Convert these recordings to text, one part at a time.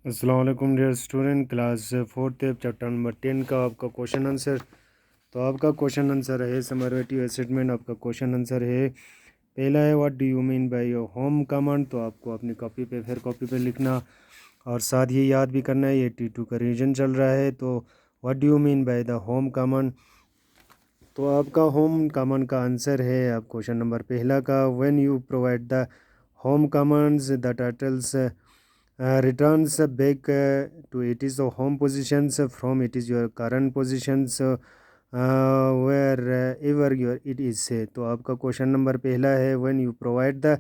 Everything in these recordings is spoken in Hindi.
अस्सलाम वालेकुम dear student, class fourth chapter number 10 का आपका क्वेश्चन आंसर। तो आपका क्वेश्चन आंसर है समरेटिव असेसमेंट। आपका क्वेश्चन आंसर है, पहला है what do you mean by your home command. तो आपको अपनी कॉपी पे फिर कॉपी पे लिखना और साथ ही याद भी करना है, ये T2 का रीजन चल रहा है। तो what do you mean by the home command. तो आपका होम कमांड का आंसर है आप क्वेश्चन नंबर पहला का, when you provide the home commands the turtles returns back to it is the home positions from it is your current positions wherever your it is है। तो आपका क्वेश्चन नंबर पहला है, when you provide the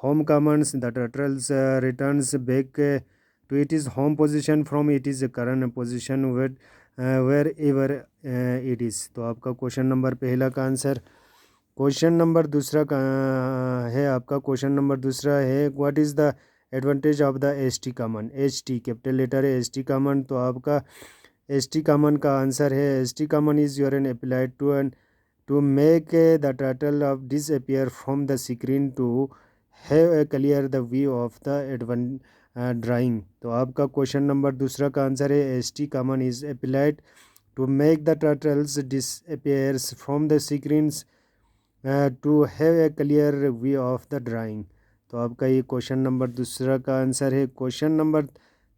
home commands the turtles returns back to it is home position from it is current position wherever it is। तो आपका क्वेश्चन नंबर पहला का आंसर। क्वेश्चन नंबर दूसरा का है आपका, क्वेश्चन नंबर दूसरा है, what is the advantage of the S T command. H T capital letter है, एस टी कमांड। तो आपका एस टी कमांड का आंसर है, S T command is your an applied to make the turtle of disappear from the screen to have a clear the view of the drawing. तो आपका क्वेश्चन नंबर दूसरा का आंसर है, S T command is applied to make the turtles disappears from the screens to have a clear view of the drawing. तो आपका ये क्वेश्चन नंबर दूसरा का आंसर है। क्वेश्चन नंबर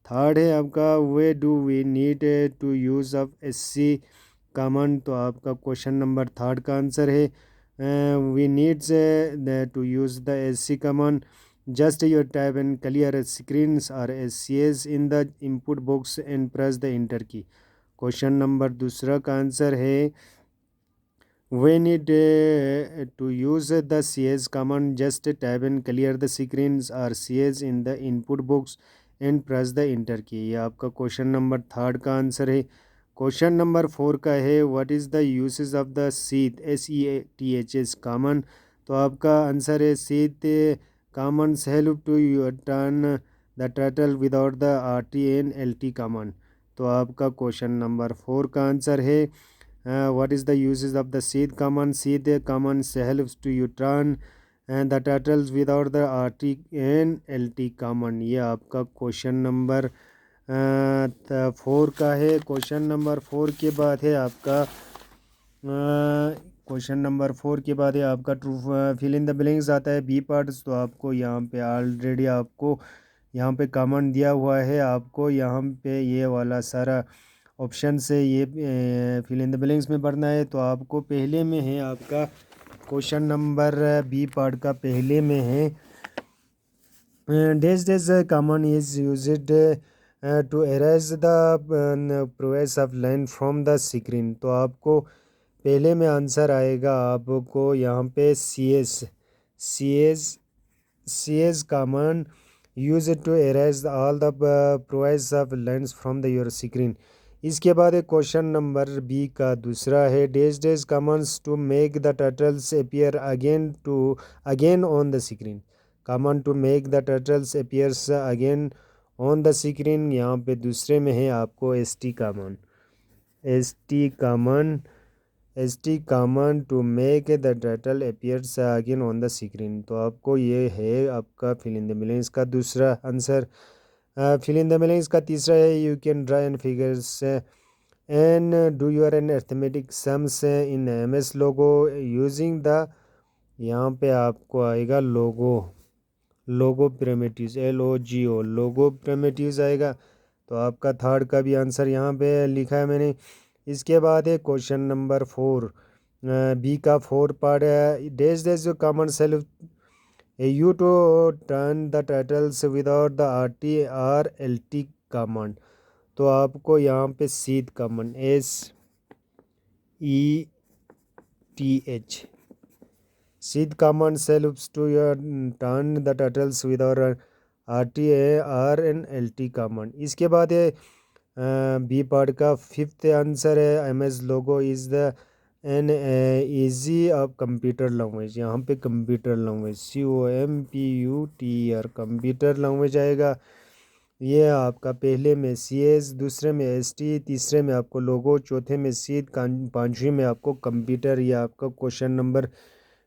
थर्ड है आपका, way do we need to use of S C command. तो आपका क्वेश्चन नंबर थर्ड का आंसर है, we needs to use the S C command just your type and clear screens are S C S in the input box and press the enter key. Question number दूसरा का आंसर है, we need to use the cs command just type and clear the screens or cs in the input box and press the enter की। ये आपका क्वेश्चन नंबर थर्ड का आंसर है। क्वेश्चन नंबर फोर का है, what is the usage of the SEATH SEATH command. तो आपका आंसर है, SEATH commands help to turn the turtle without the RT and LT command. तो आपका क्वेश्चन नंबर फोर का आंसर है, what is the uses of the seed command। seed command helps to you turn and the turtles without the RT and LT command। ये आपका क्वेश्चन नंबर फोर का है। क्वेश्चन नंबर फोर के बाद है आपका, क्वेश्चन नंबर फोर के बाद है आपका true fill in the blanks आता है, बी पार्ट्स। तो आपको यहाँ पे ऑलरेडी आपको यहाँ पे कमेंट दिया हुआ है, आपको यहाँ पे ये वाला सारा ऑप्शन से ये फिल इन द ब्लैंक्स में भरना है। तो आपको पहले में है आपका क्वेश्चन नंबर बी पार्ट का पहले में है, dash dash command is used to erase the progress of line from the screen. तो आपको पहले में आंसर आएगा आपको यहाँ पे C S command use to erase all the progress of lines from the your screen. इसके बाद एक क्वेश्चन नंबर बी का दूसरा है, dash dash commands to make the turtles appear again on the screen. Command to make the turtles appears again on the screen. यहाँ पे दूसरे में है आपको S T command to make the turtle appears again on the screen. तो आपको ये है आपका फिल इन द ब्लैंक्स का दूसरा answer. Fill in the blanks का तीसरा है, you can draw and figures and do your an arithmetic sums in MS Logo using the, यहाँ पे आपको आएगा Logo primitives LOGO Logo primitives आएगा। तो आपका थर्ड का भी आंसर यहाँ पे लिखा है मैंने। इसके बाद है क्वेश्चन नंबर फोर, बी का फोर पार्ट है, डैश डैश जो common self you to turn the turtles without the RT or LT command। तो आपको यहाँ पे सीध कमांड SETH सीध command helps to turn the turtles without RT or an LT command. इसके बाद है बी पार्ट का फिफ्थ आंसर है, MS logo is the an easy of computer language. यहाँ पे computer language COMPUTER computer language आएगा। ये आपका पहले में CS, दूसरे में ST, तीसरे में आपको लोगो, चौथे में सीध, पांचवें में आपको कंप्यूटर। ये आपका क्वेश्चन नंबर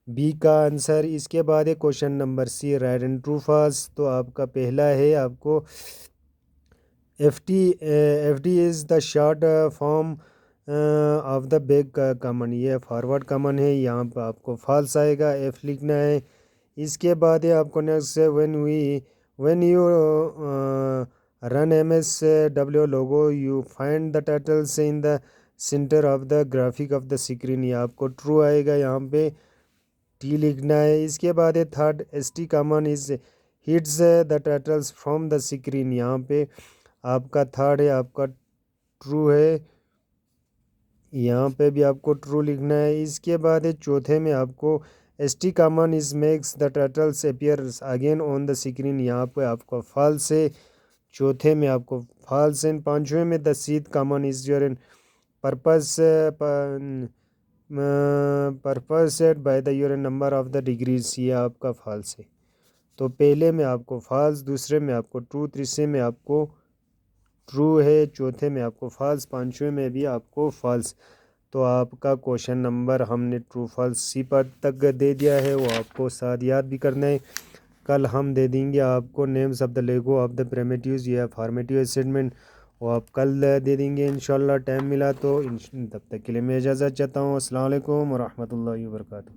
बी का आंसर। इसके बाद है question number C, right and true false. तो आपका पहला है आपको FD is the short form of the back command, ये फॉरवर्ड कॉमन है, यहाँ पर आपको फॉल्स आएगा, एफ लिखना है। इसके बाद है आपको नेक्स्ट है when you run MSW logo you find the titles in the centre of the graphic of the screen, ये आपको ट्रू आएगा, यहाँ पे टी लिखना है। इसके बाद है third ST common is hits the titles from the screen, यहाँ पे आपका थर्ड है आपका ट्रू है, यहाँ पे भी आपको ट्रू लिखना है। इसके बाद है चौथे में आपको ST common is makes the titles appears again on the screen, यहाँ पे आपको फॉल्स है, चौथे में आपको फॉल्स है। पांचवें में द सीध common is your purpose purpose set by the your number of the degrees, ये आपका फॉल्स है। तो पहले में आपको फॉल्स, दूसरे में आपको ट्रू, तीसरे में आपको ट्रू है, चौथे में आपको फॉल्स, पांचवें में भी आपको फॉल्स। तो आपका क्वेश्चन नंबर हमने ट्रू फॉल्स सी पर तक दे दिया है, वो आपको साथ याद भी करना है। कल हम दे देंगे आपको names of the Lego of the primitives या फॉर्मेटिव असेसमेंट, वो आप कल दे देंगे इंशाल्लाह टाइम मिला तो। तब तक के लिए मैं इजाज़त चाहता हूँ। अस्सलाम वालेकुम व रहमतुल्लाहि व बरकातहू।